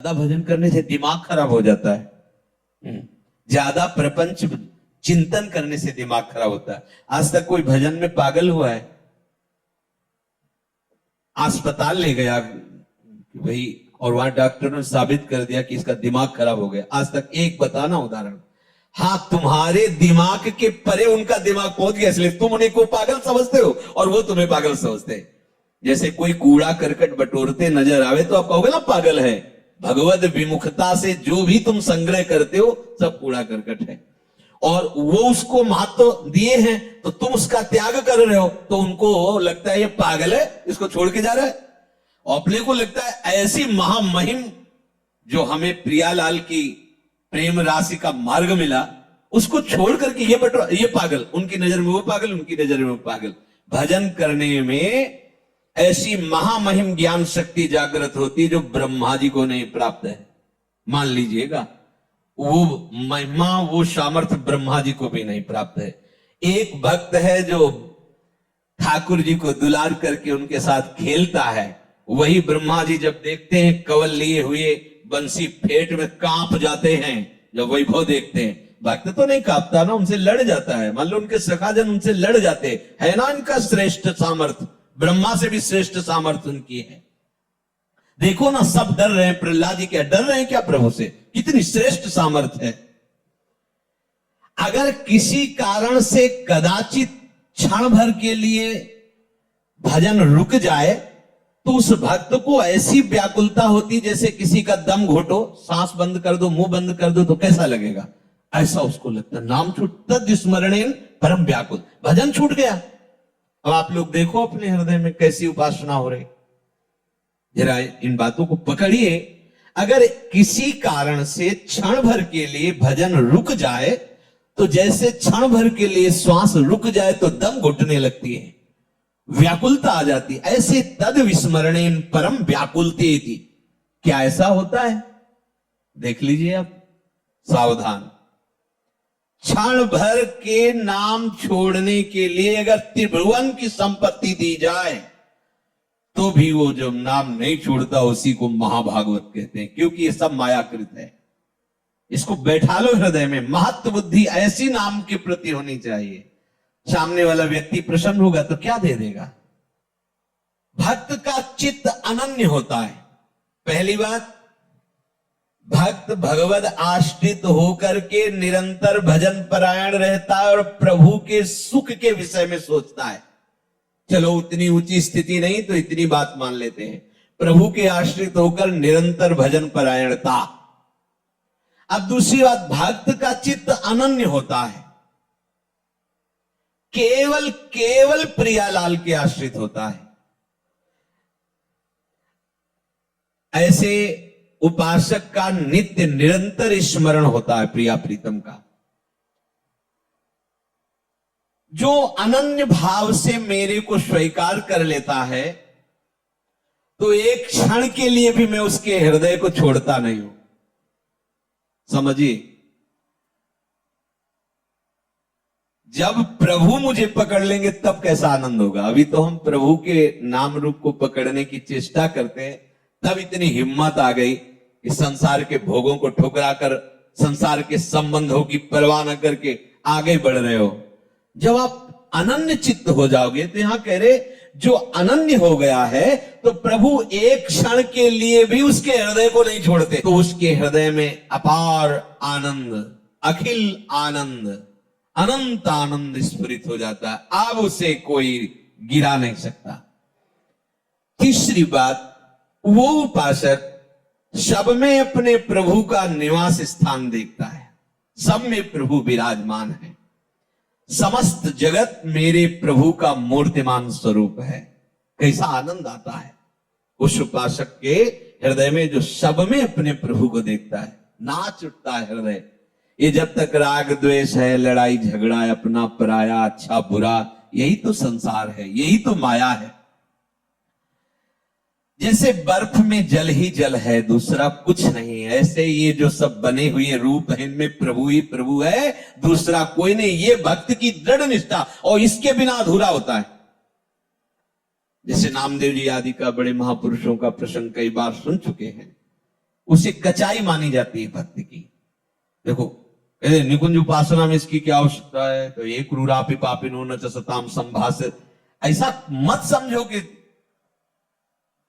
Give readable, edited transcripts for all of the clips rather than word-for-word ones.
ज्यादा भजन करने से दिमाग खराब हो जाता है। ज्यादा प्रपंच चिंतन करने से दिमाग खराब होता है। आज तक कोई भजन में पागल हुआ है? अस्पताल ले गया भाई और वहां डॉक्टर ने साबित कर दिया कि इसका दिमाग खराब हो गया। आज तक एक बताना उदाहरण। हाँ, तुम्हारे दिमाग के परे उनका दिमाग पहुंच गया, इसलिए तुम उन्हें को पागल समझते हो और वो तुम्हें पागल समझते हैं। जैसे कोई कूड़ा करकट बटोरते नजर आवे तो आप कहोगे ना पागल है। भगवत विमुखता से जो भी तुम संग्रह करते हो सब कूड़ा करकट है, और वो उसको महत्व दिए हैं तो तुम उसका त्याग कर रहे हो, तो उनको लगता है ये पागल है, इसको छोड़ के जा रहा है। और अपने को लगता है ऐसी महामहिम जो हमें प्रियालाल की प्रेम राशि का मार्ग मिला, उसको छोड़ करके ये पागल, उनकी नजर में वो पागल, उनकी नजर में वो पागल। भजन करने में ऐसी महामहिम ज्ञान शक्ति जागृत होती जो ब्रह्मा जी को नहीं प्राप्त है। मान लीजिएगा, वो महिमा, वो सामर्थ्य ब्रह्मा जी को भी नहीं प्राप्त है। एक भक्त है जो ठाकुर जी को दुलार करके उनके साथ खेलता है, वही ब्रह्मा जी जब देखते हैं कवल लिए हुए बंसी फेट में कांप जाते हैं। जब वैभव देखते हैं, भक्त तो नहीं कांपता ना, उनसे लड़ जाता है। मान लो उनके सखाजन उनसे लड़ जाते है ना, इनका श्रेष्ठ सामर्थ्य, ब्रह्मा से भी श्रेष्ठ सामर्थ्य उनकी है। देखो ना, सब डर रहे हैं। प्रहलाद जी क्या डर रहे हैं क्या प्रभु से? कितनी श्रेष्ठ सामर्थ्य है। अगर किसी कारण से कदाचित क्षण भर के लिए भजन रुक जाए तो उस भक्त को ऐसी व्याकुलता होती जैसे किसी का दम घोटो, सांस बंद कर दो, मुंह बंद कर दो तो कैसा लगेगा, ऐसा उसको लगता। नाम छूट तद स्मरणेन परम व्याकुल, भजन छूट गया। अब आप लोग देखो अपने हृदय में कैसी उपासना हो रही, जरा इन बातों को पकड़िए। अगर किसी कारण से क्षण भर के लिए भजन रुक जाए तो जैसे क्षण भर के लिए श्वास रुक जाए तो दम घुटने लगती है, व्याकुलता आ जाती, ऐसे तद विस्मरणेन परम व्याकुलते थी। क्या ऐसा होता है? देख लीजिए आप, सावधान। क्षण भर के नाम छोड़ने के लिए अगर त्रिभुवन की संपत्ति दी जाए तो भी वो जो नाम नहीं छोड़ता उसी को महाभागवत कहते हैं, क्योंकि ये सब मायाकृत है। इसको बैठा लो हृदय में। महत्व बुद्धि ऐसी नाम के प्रति होनी चाहिए, सामने वाला व्यक्ति प्रसन्न होगा तो क्या दे देगा। भक्त का चित्त अनन्य होता है। पहली बात, भक्त भगवद आश्रित होकर के निरंतर भजन परायण रहता है और प्रभु के सुख के विषय में सोचता है। चलो उतनी ऊंची स्थिति नहीं तो इतनी बात मान लेते हैं, प्रभु के आश्रित होकर निरंतर भजन परायणता। अब दूसरी बात, भक्त का चित्त अनन्य होता है, केवल प्रियालाल के आश्रित होता है। ऐसे उपासक का नित्य निरंतर स्मरण होता है प्रिया प्रीतम का। जो अनन्य भाव से मेरे को स्वीकार कर लेता है तो एक क्षण के लिए भी मैं उसके हृदय को छोड़ता नहीं हूं। समझिए, जब प्रभु मुझे पकड़ लेंगे तब कैसा आनंद होगा। अभी तो हम प्रभु के नाम रूप को पकड़ने की चेष्टा करते हैं, तब इतनी हिम्मत आ गई कि संसार के भोगों को ठुकरा कर, संसार के संबंधों की परवाह न करके आगे बढ़ रहे हो। जब आप अनन्य चित्त हो जाओगे तो यहां कह रहे, जो अनन्य हो गया है तो प्रभु एक क्षण के लिए भी उसके हृदय को नहीं छोड़ते, तो उसके हृदय में अपार आनंद, अखिल आनंद, अनंत आनंद स्फुरित हो जाता है। अब उसे कोई गिरा नहीं सकता। तीसरी बात, वो उपासक सब में अपने प्रभु का निवास स्थान देखता है। सब में प्रभु विराजमान है। समस्त जगत मेरे प्रभु का मूर्तिमान स्वरूप है। कैसा आनंद आता है उस उपासक के हृदय में जो सब में अपने प्रभु को देखता है। नाच उठता है हृदय। ये जब तक राग द्वेष है, लड़ाई झगड़ा है, अपना पराया, अच्छा बुरा, यही तो संसार है, यही तो माया है। जैसे बर्फ में जल ही जल है, दूसरा कुछ नहीं है, ऐसे ये जो सब बने हुए रूप है इनमें प्रभु ही प्रभु है, दूसरा कोई नहीं। ये भक्त की दृढ़ निष्ठा, और इसके बिना अधूरा होता है। जैसे नामदेव जी आदि का, बड़े महापुरुषों का प्रसंग कई बार सुन चुके हैं। उसे कचाई मानी जाती है भक्ति की। देखो निकुंज उपासना में इसकी क्या आवश्यकता है, तो ये क्रूरापि पापिनो न च सताम संभाषित, ऐसा मत समझो कि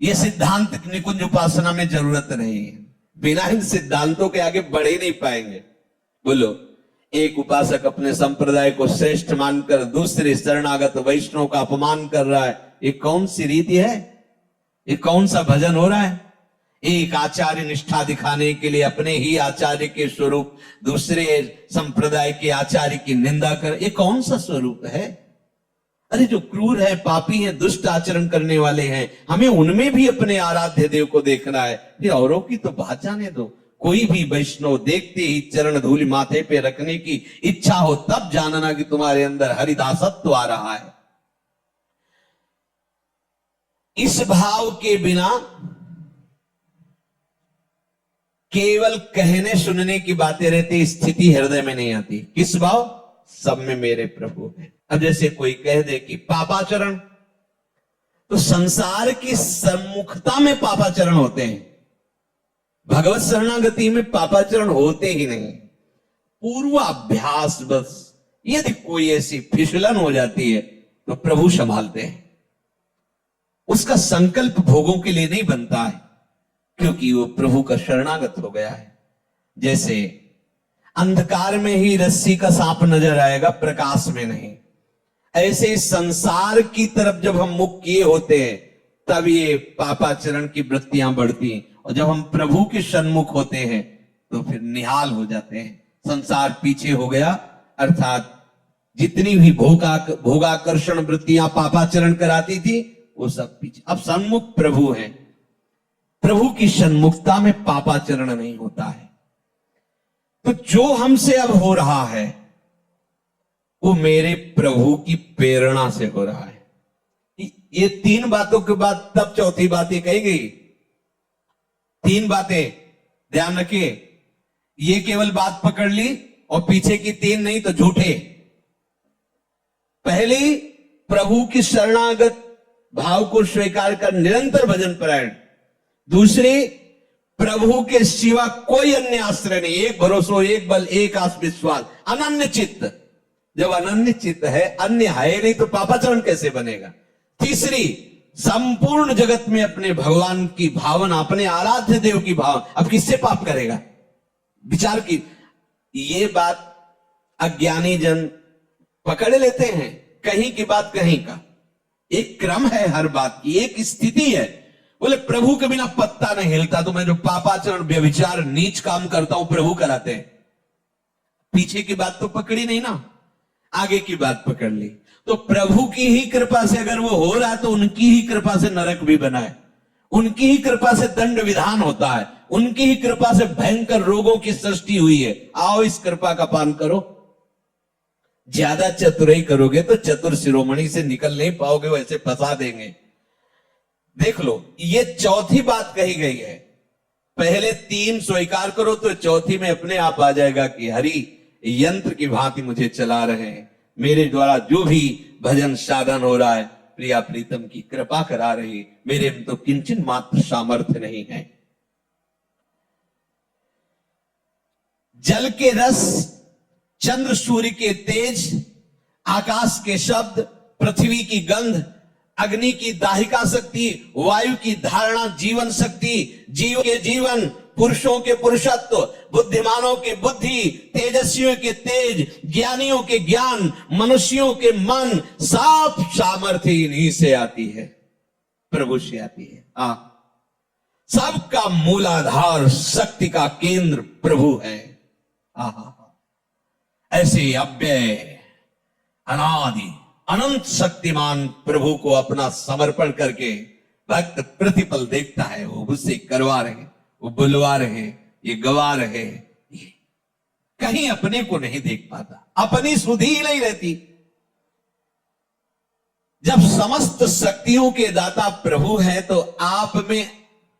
ये सिद्धांत निकुंज उपासना में जरूरत नहीं है। बिना इन सिद्धांतों के आगे बढ़ ही नहीं पाएंगे। बोलो, एक उपासक अपने संप्रदाय को श्रेष्ठ मानकर दूसरे शरणागत वैष्णव का अपमान कर रहा है, ये कौन सी रीति है? ये कौन सा भजन हो रहा है? एक आचार्य निष्ठा दिखाने के लिए अपने ही आचार्य के स्वरूप दूसरे संप्रदाय के आचार्य की निंदा कर, ये कौन सा स्वरूप है? अरे जो क्रूर है, पापी है, दुष्ट आचरण करने वाले हैं, हमें उनमें भी अपने आराध्य देव को देखना है, फिर औरों की तो बात जाने दो। कोई भी वैष्णव देखते ही चरण धूलि माथे पे रखने की इच्छा हो तब जानना कि तुम्हारे अंदर हरिदासत्व आ रहा है। इस भाव के बिना केवल कहने सुनने की बातें रहती, स्थिति हृदय में नहीं आती। किस भाव? सब में मेरे प्रभु हैं। अब जैसे कोई कह दे कि पापाचरण, तो संसार की सम्मुखता में पापाचरण होते हैं, भगवत शरणागति में पापाचरण होते ही नहीं। पूर्वाभ्यास बस, यदि कोई ऐसी फिसलन हो जाती है तो प्रभु संभालते हैं। उसका संकल्प भोगों के लिए नहीं बनता है, क्योंकि वो प्रभु का शरणागत हो गया है। जैसे अंधकार में ही रस्सी का सांप नजर आएगा, प्रकाश में नहीं, ऐसे संसार की तरफ जब हम मुख किए होते हैं तब ये पापाचरण की वृत्तियां बढ़ती हैं, और जब हम प्रभु के सन्मुख होते हैं तो फिर निहाल हो जाते हैं। संसार पीछे हो गया, अर्थात जितनी भी भोगाकर्षण वृत्तियां पापाचरण कराती थी वो सब पीछे। अब सन्मुख प्रभु है, प्रभु की सन्मुखता में पापाचरण नहीं होता है। तो जो हमसे अब हो रहा है वो मेरे प्रभु की प्रेरणा से हो रहा है। ये तीन बातों के बाद तब चौथी बात ये कही गई। तीन बातें ध्यान रखिए, ये केवल बात पकड़ ली और पीछे की तीन नहीं तो झूठे। पहली, प्रभु की शरणागत भाव को स्वीकार कर निरंतर भजन परायण। दूसरी, प्रभु के सिवा कोई अन्य आश्रय नहीं, एक भरोसा, एक बल, एक आस विश्वास, अनन्य चित्त। जब अनन्य चित्त है, अन्य है नहीं तो पापाचरण कैसे बनेगा? तीसरी, संपूर्ण जगत में अपने भगवान की भावना, अपने आराध्य देव की भावना। अब किससे पाप करेगा? विचार की ये बात अज्ञानी जन पकड़ लेते हैं, कहीं की बात कहीं का। एक क्रम है हर बात की, एक स्थिति है। बोले प्रभु के बिना पत्ता नहीं हिलता, तो मैं जो पापाचरण व्यभिचार नीच काम करता हूं प्रभु कराते हैं। पीछे की बात तो पकड़ी नहीं ना, आगे की बात पकड़ ली। तो प्रभु की ही कृपा से अगर वो हो रहा है तो उनकी ही कृपा से नरक भी बना है, उनकी ही कृपा से दंड विधान होता है, उनकी ही कृपा से भयंकर रोगों की सृष्टि हुई है। आओ इस कृपा का पान करो। ज्यादा चतुराई करोगे तो चतुर शिरोमणि से निकल नहीं पाओगे, वैसे फंसा देंगे। देख लो, ये चौथी बात कही गई है। पहले तीन स्वीकार करो तो चौथी में अपने आप आ जाएगा कि हरि यंत्र की भांति मुझे चला रहे हैं, मेरे द्वारा जो भी भजन साधन हो रहा है प्रिया प्रीतम की कृपा करा रही, मेरे में तो किंचन मात्र सामर्थ्य नहीं है। जल के रस, चंद्र सूर्य के तेज, आकाश के शब्द, पृथ्वी की गंध, अग्नि की दाहिका शक्ति, वायु की धारणा जीवन शक्ति, जीव के जीवन, पुरुषों के पुरुषत्व, बुद्धिमानों के बुद्धि, तेजस्वियों के तेज, ज्ञानियों के ज्ञान, मनुष्यों के मन, साफ सामर्थ्य इन्हीं से आती है, प्रभु से आती है। सबका मूलाधार, शक्ति का केंद्र प्रभु है। ऐसे अव्यय, अनादि, अनंत शक्तिमान प्रभु को अपना समर्पण करके भक्त प्रतिपल देखता है, वो उससे करवा रहे, वो बुलवा रहे, ये गवा रहे, ये कहीं अपने को नहीं देख पाता, अपनी सुधि ही नहीं रहती। जब समस्त शक्तियों के दाता प्रभु है तो आप में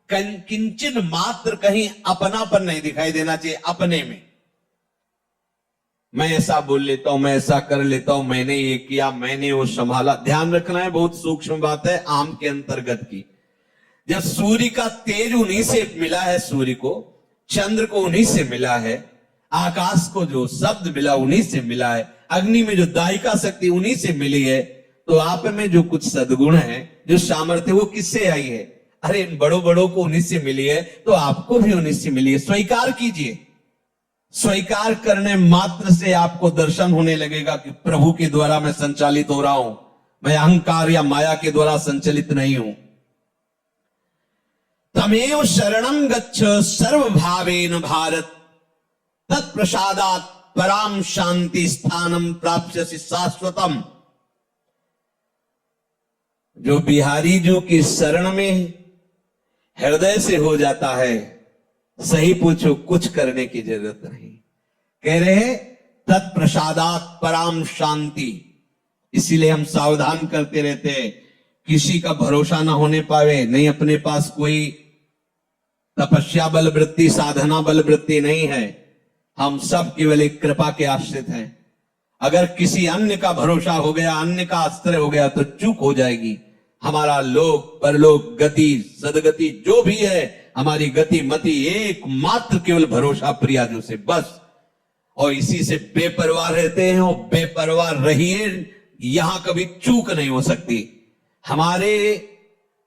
किंचन मात्र कहीं अपनापन नहीं दिखाई देना चाहिए। अपने में मैं ऐसा बोल लेता हूं, मैं ऐसा कर लेता हूं, मैंने ये किया, मैंने वो संभाला। ध्यान रखना है, बहुत सूक्ष्म बात है, आम के अंतर्गत की। जब सूर्य का तेज उन्हीं से मिला है, सूर्य को, चंद्र को उन्हीं से मिला है, आकाश को जो शब्द मिला उन्हीं से मिला है, अग्नि में जो दायिका शक्ति उन्हीं से मिली है, तो आप में जो कुछ सद्गुण है, जो सामर्थ्य, वो किससे आई है? अरे इन बड़ों बड़ों को उन्हीं से मिली है, तो आपको भी उन्हीं से मिली है। स्वीकार कीजिए। स्वीकार करने मात्र से आपको दर्शन होने लगेगा कि प्रभु के द्वारा मैं संचालित हो रहा हूं, मैं अहंकार या माया के द्वारा संचालित नहीं हूं। तमेव शरणं गच्छ सर्वभावेन भारत, तत्प्रसादात् पराम शांति स्थानम प्राप्स्यसि शाश्वतम। जो बिहारी जी की शरण में हृदय से हो जाता है, सही पूछो, कुछ करने की जरूरत नहीं। कह रहे हैं तत्प्रसादात् पराम शांति। इसीलिए हम सावधान करते रहते हैं, किसी का भरोसा ना होने पावे। नहीं, अपने पास कोई तपस्या बल वृत्ति, साधना बल वृत्ति नहीं है। हम सब केवल एक कृपा के आश्रित हैं। अगर किसी अन्य का भरोसा हो गया, अन्य का आश्रय हो गया, तो चूक हो जाएगी। हमारा लोक परलोक गति सदगति जो भी है, हमारी गति मति एकमात्र केवल भरोसा प्रियाजू से, बस। और इसी से बेपरवाह रहते हैं, और बेपरवाह रहिए, यहां कभी चूक नहीं हो सकती। हमारे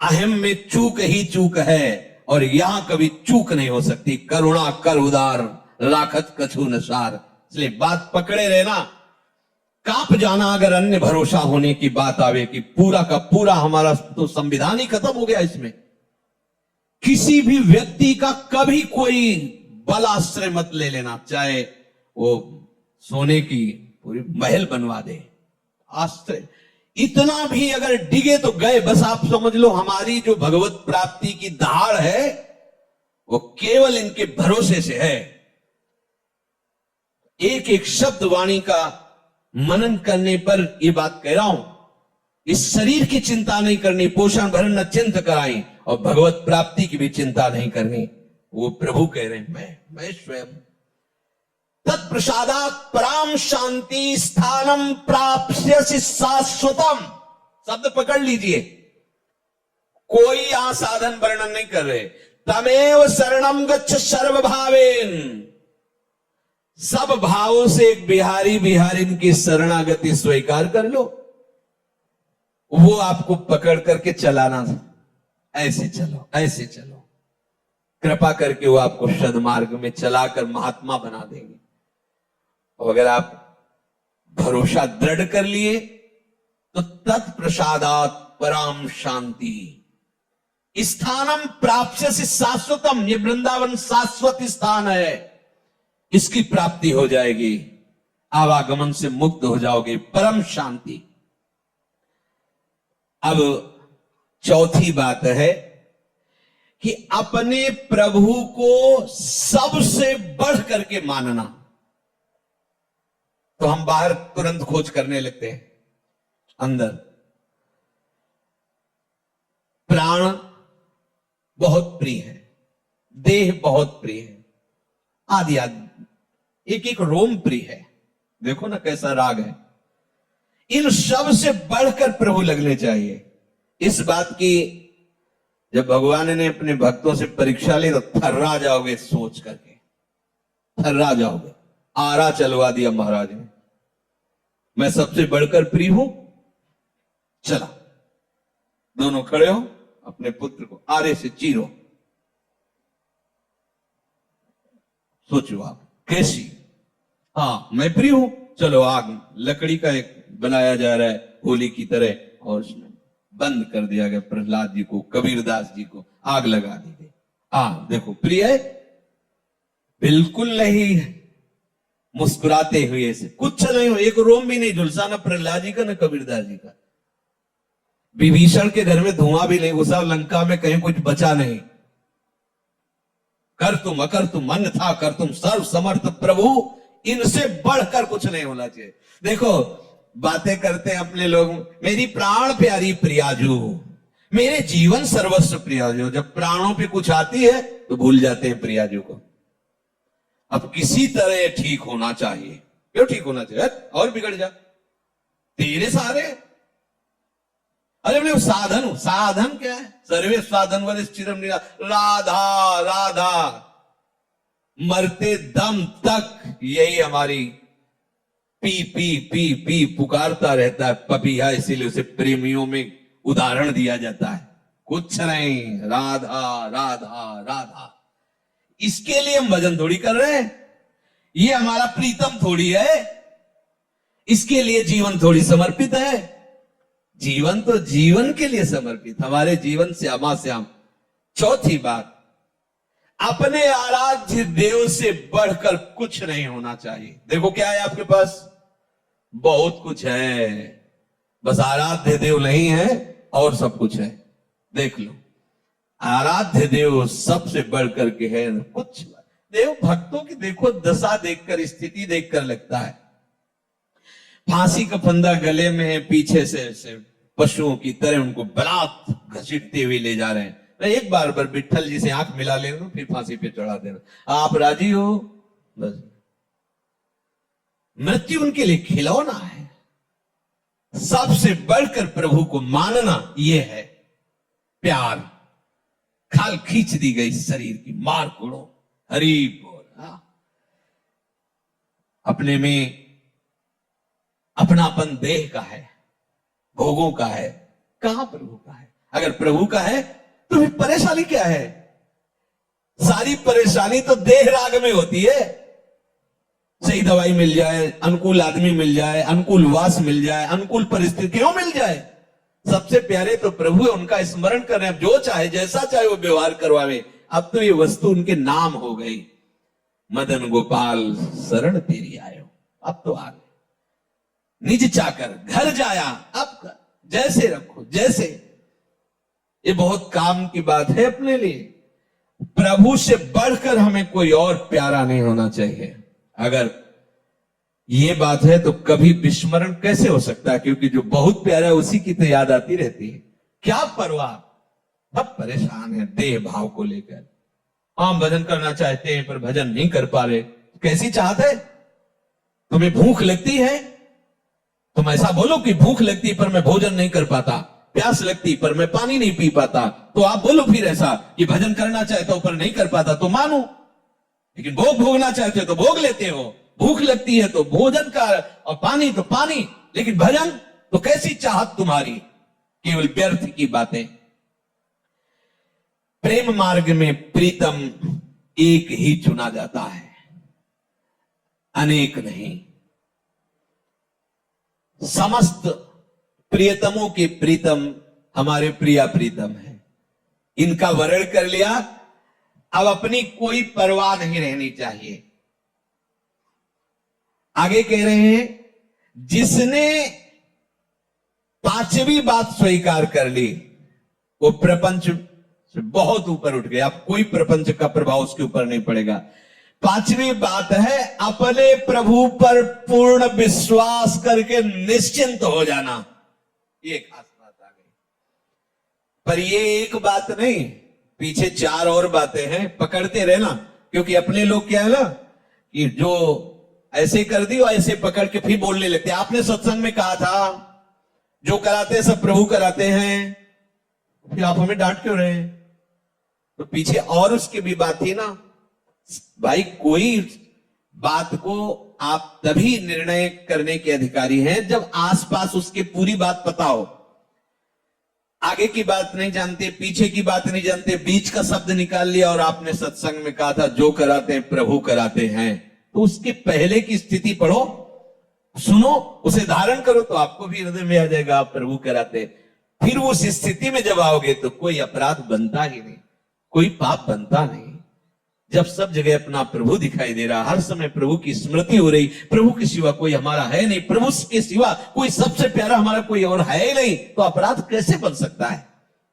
अहम में चूक ही चूक है, और यहां कभी चूक नहीं हो सकती। करुणा कर उदार, राखत कछु न सार। इसलिए बात पकड़े रहना। कांप जाना अगर अन्य भरोसा होने की बात आवे कि पूरा का पूरा हमारा तो संविधान ही खत्म हो गया। इसमें किसी भी व्यक्ति का कभी कोई बल आश्रय मत ले लेना, चाहे वो सोने की पूरी महल बनवा दे। आश्रय इतना भी अगर डिगे तो गए, बस आप समझ लो हमारी जो भगवत प्राप्ति की दहाड़ है, वो केवल इनके भरोसे से है। एक एक शब्द वाणी का मनन करने पर ये बात कह रहा हूं। इस शरीर की चिंता नहीं करनी, पोषण भरण न चिंत कराई, और भगवत प्राप्ति की भी चिंता नहीं करनी। वो प्रभु कह रहे हैं, मैं स्वयं तत्प्रसादात् पराम शांति स्थानम प्राप्स्यसि शाश्वतम। शब्द पकड़ लीजिए, कोई यहां साधन वर्णन नहीं कर रहे। तमेव शरणं गच्छ सर्वभावेन। सब भावों से एक बिहारी बिहारिन की शरणागति स्वीकार कर लो, वो आपको पकड़ करके चलाना। ऐसे चलो, ऐसे चलो, कृपा करके वो आपको सद्मार्ग में चलाकर महात्मा बना देंगे। और अगर आप भरोसा दृढ़ कर लिए तो तत्प्रसादात् पराम शांति स्थानम प्राप्स्यसि शाश्वतम। ये वृंदावन शाश्वत स्थान है, इसकी प्राप्ति हो जाएगी। आवागमन से मुक्त हो जाओगे, परम शांति। अब चौथी बात है कि अपने प्रभु को सबसे बढ़ करके मानना। तो हम बाहर तुरंत खोज करने लगते हैं, अंदर प्राण बहुत प्रिय है, देह बहुत प्रिय है, आदि आदि एक एक रोम प्रिय है। देखो ना कैसा राग है। इन सब से बढ़कर प्रभु लगने चाहिए। इस बात की जब भगवान ने अपने भक्तों से परीक्षा ली तो थर्रा जाओगे, सोच करके थर्रा जाओगे। आरा चलवा दिया महाराज ने, मैं सबसे बढ़कर प्रिय हूं। चला, दोनों खड़े हो, अपने पुत्र को आरे से चीरो। सोचो आप कैसी, हाँ मैं प्रिय हूं, चलो आग, लकड़ी का एक बनाया जा रहा है होली की तरह, और उसमें बंद कर दिया गया प्रहलाद जी को, कबीरदास जी को आग लगा दी गई। देखो प्रिय है, बिल्कुल नहीं। मुस्कुराते हुए से कुछ नहीं हो, एक रोम भी नहीं झुलसा, ना प्रहलाद जी का ना कबीरदास जी का। विभीषण के घर में धुआं भी नहीं घुसा, लंका में कहीं कुछ बचा नहीं। कर तुम अकर तुम मन था, कर तुम सर्व समर्थ प्रभु, इनसे बढ़कर कुछ नहीं होना चाहिए। देखो बातें करते हैं अपने लोग, मेरी प्राण प्यारी प्रियाजू, मेरे जीवन सर्वस्व प्रियाजू। जब प्राणों पे कुछ आती है तो भूल जाते हैं प्रियाजू को। अब किसी तरह ठीक होना चाहिए। क्यों ठीक होना चाहिए? और बिगड़ जा, तेरे सारे। अरे बोले साधन, साधन क्या है? सर्वे साधन वाले स्थिरम निरा, राधा राधा, मरते दम तक यही हमारी पी पी पी पी पुकारता रहता है पपिया, इसीलिए उसे प्रेमियों में उदाहरण दिया जाता है। कुछ नहीं, राधा राधा राधा। इसके लिए हम भजन थोड़ी कर रहे हैं, ये हमारा प्रीतम थोड़ी है, इसके लिए जीवन थोड़ी समर्पित है। जीवन तो जीवन के लिए समर्पित, हमारे जीवन से अमा श्याम। चौथी बात, अपने आराध्य देव से बढ़कर कुछ नहीं होना चाहिए। देखो क्या है आपके पास, बहुत कुछ है, बस आराध्य देव नहीं है और सब कुछ है। देख लो, आराध्य देव सबसे बढ़कर के है कुछ। देव भक्तों की देखो दशा देखकर, स्थिति देखकर लगता है फांसी का फंदा गले में है, पीछे से पशुओं की तरह उनको बलात् घसीटते हुए ले जा रहे हैं। मैं एक बार विट्ठल जी से आंख मिला ले फिर फांसी पे चढ़ा देना। आप राजी हो? बस मृत्यु उनके लिए खिलौना है। सबसे बढ़कर प्रभु को मानना यह है प्यार। खाल खींच दी गई शरीर की, मार कुड़ो, हरि बोल। अपने में अपनापन देह का है, भोगों का है, कहां प्रभु का है? अगर प्रभु का है तो फिर परेशानी क्या है? सारी परेशानी तो देह राग में होती है। सही दवाई मिल जाए, अनुकूल आदमी मिल जाए, अनुकूल वास मिल जाए, अनुकूल परिस्थितियों मिल जाए, सबसे प्यारे तो प्रभु है, उनका स्मरण कर रहे हैं। जो चाहे जैसा चाहे वो व्यवहार करवावे। अब तो ये वस्तु उनके नाम हो गई, मदन गोपाल शरण तेरी आयो। अब तो आ गए निज चाकर घर जाया, अब जैसे रखो जैसे। ये बहुत काम की बात है अपने लिए। प्रभु से बढ़कर हमें कोई और प्यारा नहीं होना चाहिए। अगर ये बात है तो कभी विस्मरण कैसे हो सकता है? क्योंकि जो बहुत प्यारा है उसी की तो याद आती रहती है। क्या परवाह, सब परेशान है देह भाव को लेकर। हम भजन करना चाहते हैं पर भजन नहीं कर पा रहे। कैसी चाहत है? तुम्हें भूख लगती है, तुम ऐसा बोलो कि भूख लगती पर मैं भोजन नहीं कर पाता, प्यास लगती पर मैं पानी नहीं पी पाता। तो आप बोलो फिर ऐसा कि भजन करना चाहता हूं पर नहीं कर पाता, तो मानो। लेकिन भोग भोगना चाहते हो तो भोग लेते हो, भूख लगती है तो भोजन का, और पानी तो पानी। लेकिन भजन तो कैसी चाहत तुम्हारी, केवल व्यर्थ की बातें। प्रेम मार्ग में प्रीतम एक ही चुना जाता है, अनेक नहीं। समस्त प्रियतमों के प्रीतम हमारे प्रिया प्रीतम है। इनका वर्ण कर लिया, अब अपनी कोई परवाह नहीं रहनी चाहिए। आगे कह रहे हैं, जिसने पांचवी बात स्वीकार कर ली वो प्रपंच से बहुत ऊपर उठ गया। अब कोई प्रपंच का प्रभाव उसके ऊपर नहीं पड़ेगा। पांचवी बात है अपने प्रभु पर पूर्ण विश्वास करके निश्चिंत हो जाना। ये खास बात आ गई। पर ये एक बात नहीं, पीछे चार और बातें हैं, पकड़ते रहना। क्योंकि अपने लोग क्या है ना कि जो ऐसे कर दी और ऐसे पकड़ के फिर बोलने लगते। आपने सत्संग में कहा था जो कराते हैं सब प्रभु कराते हैं, फिर आप हमें डांट क्यों रहे हैं? तो पीछे और उसकी भी बात थी ना भाई। कोई बात को आप तभी निर्णय करने के अधिकारी हैं जब आसपास उसके पूरी बात पता हो। आगे की बात नहीं जानते, पीछे की बात नहीं जानते, बीच का शब्द निकाल लिया और आपने सत्संग में कहा था जो कराते हैं प्रभु कराते हैं, तो उसके पहले की स्थिति पढ़ो, सुनो, उसे धारण करो, तो आपको भी हृदय में आ जाएगा आप प्रभु कराते। फिर उस स्थिति में जब आओगे तो कोई अपराध बनता ही नहीं, कोई पाप बनता नहीं। जब सब जगह अपना प्रभु दिखाई दे रहा, हर समय प्रभु की स्मृति हो रही, प्रभु के सिवा कोई हमारा है नहीं, प्रभु के सिवा कोई सबसे प्यारा हमारा कोई और है ही नहीं, तो अपराध कैसे बन सकता है?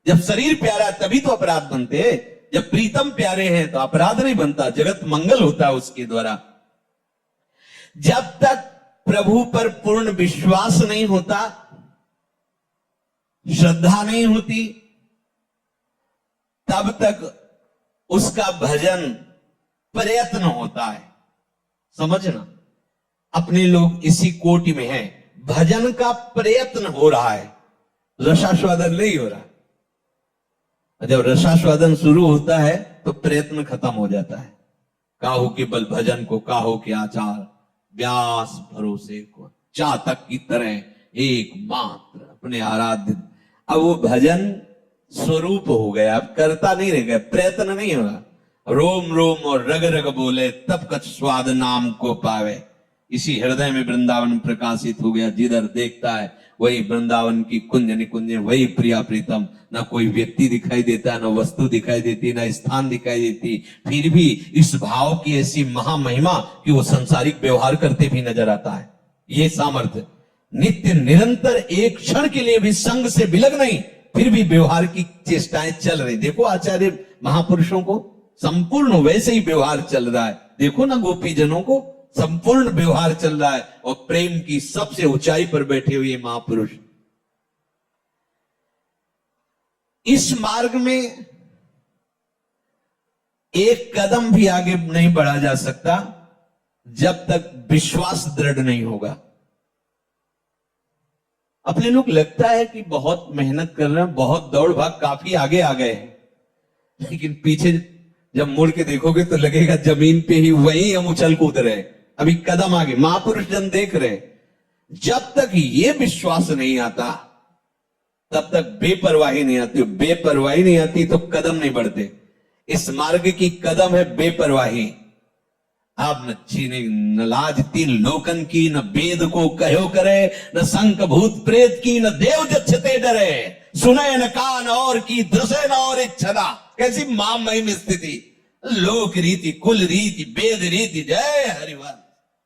जब शरीर प्यारा है तभी तो अपराध बनते हैं। जब प्रीतम प्यारे हैं तो अपराध नहीं बनता, जगत मंगल होता है उसके द्वारा। जब तक प्रभु पर पूर्ण विश्वास नहीं होता, श्रद्धा नहीं होती, तब तक उसका भजन प्रयत्न होता है। समझना, अपने लोग इसी कोटि में हैं, भजन का प्रयत्न हो रहा है, रसास्वादन नहीं हो रहा। जब रसास्वादन शुरू होता है तो प्रयत्न खत्म हो जाता है। काहू के बल भजन को काहू के आचार, व्यास भरोसे को चातक की तरह एकमात्र अपने आराध्य। अब वो भजन स्वरूप हो गया, अब करता नहीं रह गया, प्रयत्न नहीं हो रहा। रोम रोम और रग रग बोले तब कछ स्वाद नाम को पावे। इसी हृदय में वृंदावन प्रकाशित हो गया। जिधर देखता है वही वृंदावन की कुंज निकुंज, वही प्रिया प्रीतम। ना कोई व्यक्ति दिखाई देता, ना वस्तु दिखाई देती, ना स्थान दिखाई देती, फिर भी इस भाव की ऐसी महामहिमा कि वो संसारिक व्यवहार करते भी नजर आता है। ये सामर्थ्य नित्य निरंतर, एक क्षण के लिए भी संग से विलग नहीं, फिर भी व्यवहार की चेष्टाएं चल रही। देखो आचार्य महापुरुषों को संपूर्ण वैसे ही व्यवहार चल रहा है। देखो ना गोपी जनों को संपूर्ण व्यवहार चल रहा है, और प्रेम की सबसे ऊंचाई पर बैठे हुए महापुरुष। इस मार्ग में एक कदम भी आगे नहीं बढ़ा जा सकता जब तक विश्वास दृढ़ नहीं होगा। अपने लोग लगता है कि बहुत मेहनत कर रहे हैं, बहुत दौड़ भाग, काफी आगे आ गए हैं, लेकिन पीछे जब मुड़ के देखोगे तो लगेगा जमीन पे ही वही हम उछल कूद रहे हैं, अभी कदम आगे। महापुरुष जन देख रहे हैं, जब तक ये विश्वास नहीं आता तब तक बेपरवाही नहीं आती। बेपरवाही नहीं आती तो कदम नहीं बढ़ते। इस मार्ग की कदम है बेपरवाही। आप न चीने न लाज तीन लोकन की, न वेद को कहो करे, न संक भूत प्रेत की, न देव जच्छते डरे। सुने न कान और की, दृश्य न और इच्छा। कैसी महामहिम स्थिति, लोक रीति, कुल रीति, वेद रीति, जय हरिवंश।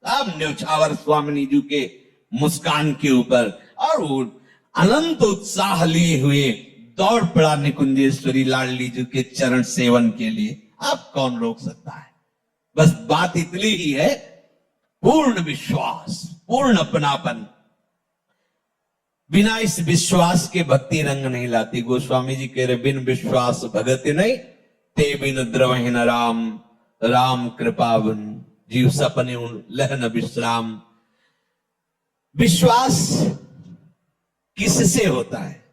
अब न्यौछावर स्वामिनी जी के मुस्कान के ऊपर और वो अनंत उत्साह लिए हुए दौड़ पड़ा निकुंजेश्वरी लाडली जी के चरण सेवन के लिए। अब कौन रोक सकता है? बस बात इतनी ही है, पूर्ण विश्वास, पूर्ण अपनापन। बिना इस विश्वास के भक्ति रंग नहीं लाती। गोस्वामी जी कह रहे, बिन विश्वास भगत नहीं, ते बिन द्रवहीन राम। राम कृपा बिन जीव सपने लहन विश्राम। विश्वास किससे होता है?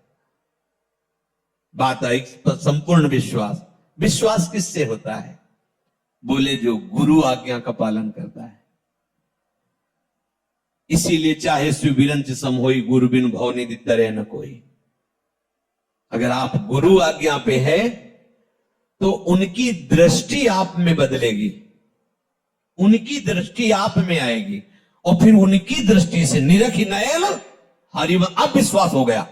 बात आई संपूर्ण विश्वास। विश्वास किससे होता है? बोले जो गुरु आज्ञा का पालन करता है। इसीलिए चाहे सुविरंच सम होई, गुरु बिन भव निधि तरे न कोई। अगर आप गुरु आज्ञा पे है तो उनकी दृष्टि आप में बदलेगी, उनकी दृष्टि आप में आएगी, और फिर उनकी दृष्टि से निरखी नयन हरि। अब विश्वास हो गया।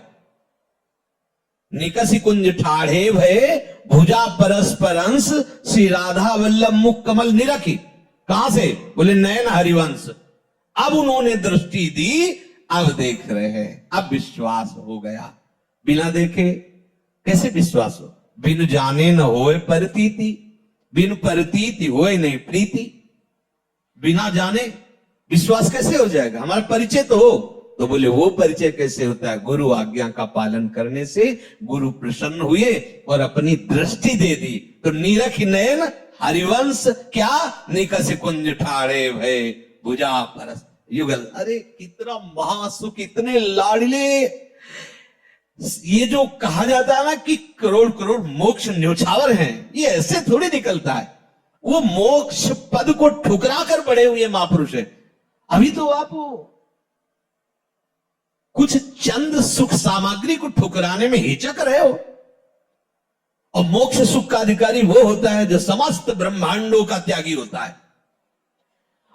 निकसी कुंज ठाढ़े भये, भुजा परस्पर अंश, श्री राधा वल्लभ मुख कमल निरखी। कहां से? बोले नयन हरिवंश। अब उन्होंने दृष्टि दी, अब देख रहे हैं, अब विश्वास हो गया। बिना देखे कैसे विश्वास हो? बिन जाने न होए परतीति, बिन परतीति होए नहीं प्रीति। बिना जाने विश्वास कैसे हो जाएगा? हमारा परिचय तो हो। तो बोले वो परिचय कैसे होता है? गुरु आज्ञा का पालन करने से गुरु प्रसन्न हुए और अपनी दृष्टि दे दी। तो नीरख नयन हरिवंश क्या? निकस कुंज ठाड़े भय, भुजा परस युगल। अरे कितना महासुख, इतने लाडले। ये जो कहा जाता है ना कि करोड़ करोड़ मोक्ष न्योछावर हैं, ये ऐसे थोड़ी निकलता है। वो मोक्ष पद को ठुकरा कर बड़े हुए महापुरुष है। अभी तो आप कुछ चंद सुख सामग्री को ठुकराने में हिचक रहे हो। और मोक्ष सुख का अधिकारी वो होता है जो समस्त ब्रह्मांडों का त्यागी होता है।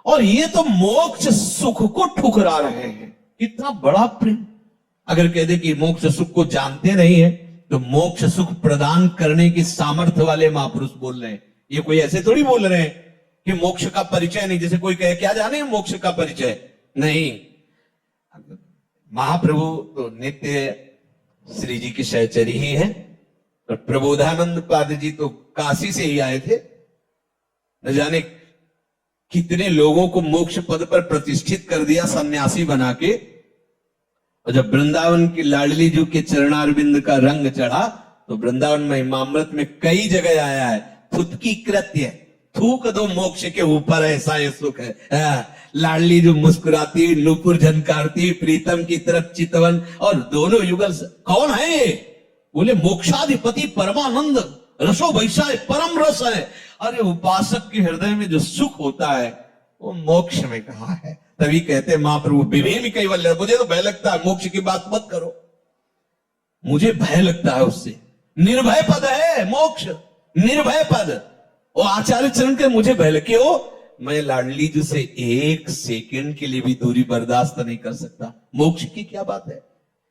और ये तो मोक्ष सुख को ठुकरा रहे हैं। इतना बड़ा प्रेम। अगर कह दे कि मोक्ष सुख को जानते नहीं है, तो मोक्ष सुख प्रदान करने की सामर्थ्य वाले महापुरुष बोल रहे हैं। ये कोई ऐसे थोड़ी बोल रहे हैं कि मोक्ष का परिचय नहीं। जैसे कोई कहे क्या जाने मोक्ष का परिचय नहीं। महाप्रभु तो नित्य श्री जी की सहचरी ही है, और प्रबोधानंद पाद जी तो काशी से ही आए थे। न जाने कितने लोगों को मोक्ष पद पर प्रतिष्ठित कर दिया सन्यासी बना के। और जब वृंदावन की लाडली जी के चरणारविंद का रंग चढ़ा तो वृंदावन महिमामृत में कई जगह आया है, फुतकी कृत्य। थूक दो मोक्ष के ऊपर, ऐसा ये सुख है। लाडली जो मुस्कुराती, नूपुर झनकारती, प्रीतम की तरफ चितवन, और दोनों युगल कौन है ये? बोले मोक्षाधिपति परमानंद, रसो वैसा परम रस है। अरे उपासक के हृदय में जो सुख होता है वो मोक्ष में कहा है। तभी कहते महाप्रभु विवेम कैवल्य। मुझे तो भय लगता है, मोक्ष की बात मत करो, मुझे भय लगता है उससे। निर्भय पद है मोक्ष, निर्भय पद। और आचार्य चरण के मुझे भय लगे, क्यों? मैं लाडली जी से एक सेकंड के लिए भी दूरी बर्दाश्त नहीं कर सकता। मोक्ष की क्या बात है?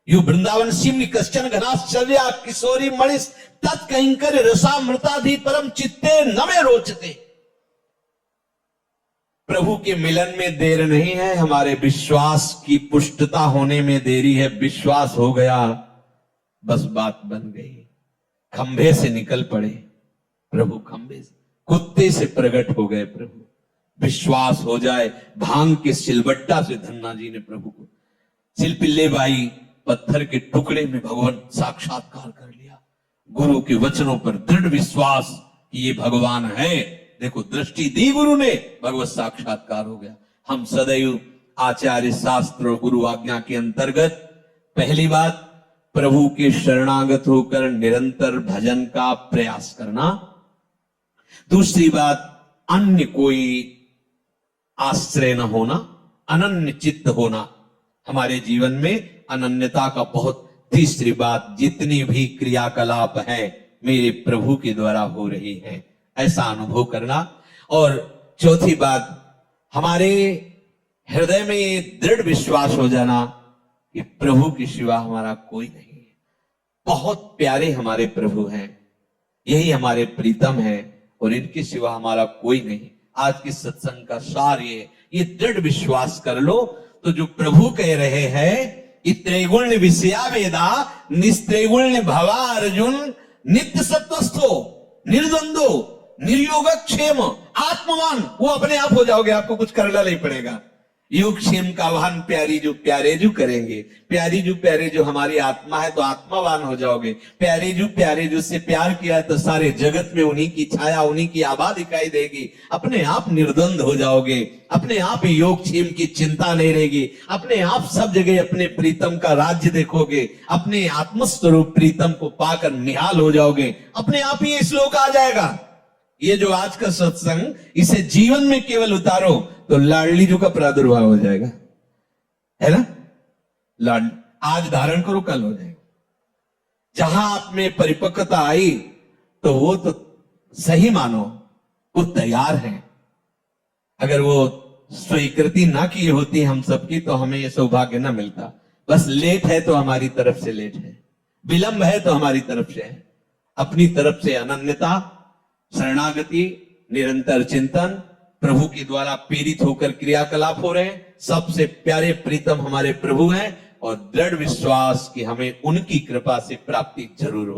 यू वृंदावन सिम कश्चन घनाश्चर्या किशोरी मणिस तत्कंकर रसामृताधि परम चित्ते न में रोचते। प्रभु के मिलन में देर नहीं है, हमारे विश्वास की पुष्टता होने में देरी है। विश्वास हो गया, बस बात बन गई। खंभे से निकल पड़े प्रभु, खंभे से, कुत्ते से प्रकट हो गए प्रभु। विश्वास हो जाए, भांग के सिलबट्टा से धन्ना जी ने प्रभु को, सिलपिल्ले बाई पत्थर के टुकड़े में भगवान साक्षात्कार कर लिया। गुरु के वचनों पर दृढ़ विश्वास कि ये भगवान है। देखो दृष्टि दी गुरु ने, भगवत साक्षात्कार हो गया। हम सदैव आचार्य शास्त्र और गुरु आज्ञा के अंतर्गत पहली बात प्रभु के शरणागत होकर निरंतर भजन का प्रयास करना। दूसरी बात अन्य कोई आश्रय न होना, अनन्य चित्त होना, हमारे जीवन में अनन्यता का बहुत। तीसरी बात जितनी भी क्रियाकलाप है मेरे प्रभु के द्वारा हो रही है, ऐसा अनुभव करना। और चौथी बात हमारे हृदय में ये दृढ़ विश्वास हो जाना कि प्रभु के सिवा हमारा कोई नहीं है। बहुत प्यारे हमारे प्रभु हैं, यही हमारे प्रीतम है और इनके सिवा हमारा कोई नहीं। आज के सत्संग का सार ये दृढ़ विश्वास कर लो तो जो प्रभु कह रहे हैं, त्रैगुण्य विषया वेदा निस्त्रैगुण्य भवा अर्जुन नित्य सत्वस्थो निर्द्वंदो निर्योगक्षेम आत्मवान। वो अपने आप हो जाओगे, आपको कुछ करना नहीं पड़ेगा। योग क्षेम का वाहन प्यारे जो करेंगे, प्यारे जो हमारी आत्मा है तो आत्मावान हो जाओगे। प्यारे जो से प्यार किया है तो सारे जगत में उन्हीं की छाया, उन्हीं की आभा दिखाई देगी। अपने आप निर्द्वंद हो जाओगे, अपने आप योग क्षेम की चिंता नहीं रहेगी, अपने आप सब जगह अपने प्रीतम का राज्य देखोगे, अपने आत्मस्वरूप प्रीतम को पाकर निहाल हो जाओगे। अपने आप ही ये श्लोक आ जाएगा। ये जो आज का सत्संग, इसे जीवन में केवल उतारो तो लाडली जी का प्रादुर्भाव हो जाएगा, है ना? लाड आज धारण करो, कल हो जाएगा। जहां आप में परिपक्वता आई तो वो तो सही मानो वो तैयार है। अगर वो स्वीकृति ना की होती हम सबकी तो हमें ये सौभाग्य ना मिलता। बस लेट है तो हमारी तरफ से लेट है, विलंब है तो हमारी तरफ से है। अपनी तरफ से अनन्यता, शरणागति, निरंतर चिंतन, प्रभु के द्वारा प्रेरित होकर क्रियाकलाप हो रहे हैं। सबसे प्यारे प्रीतम हमारे प्रभु हैं और दृढ़ विश्वास कि हमें उनकी कृपा से प्राप्ति जरूर हो।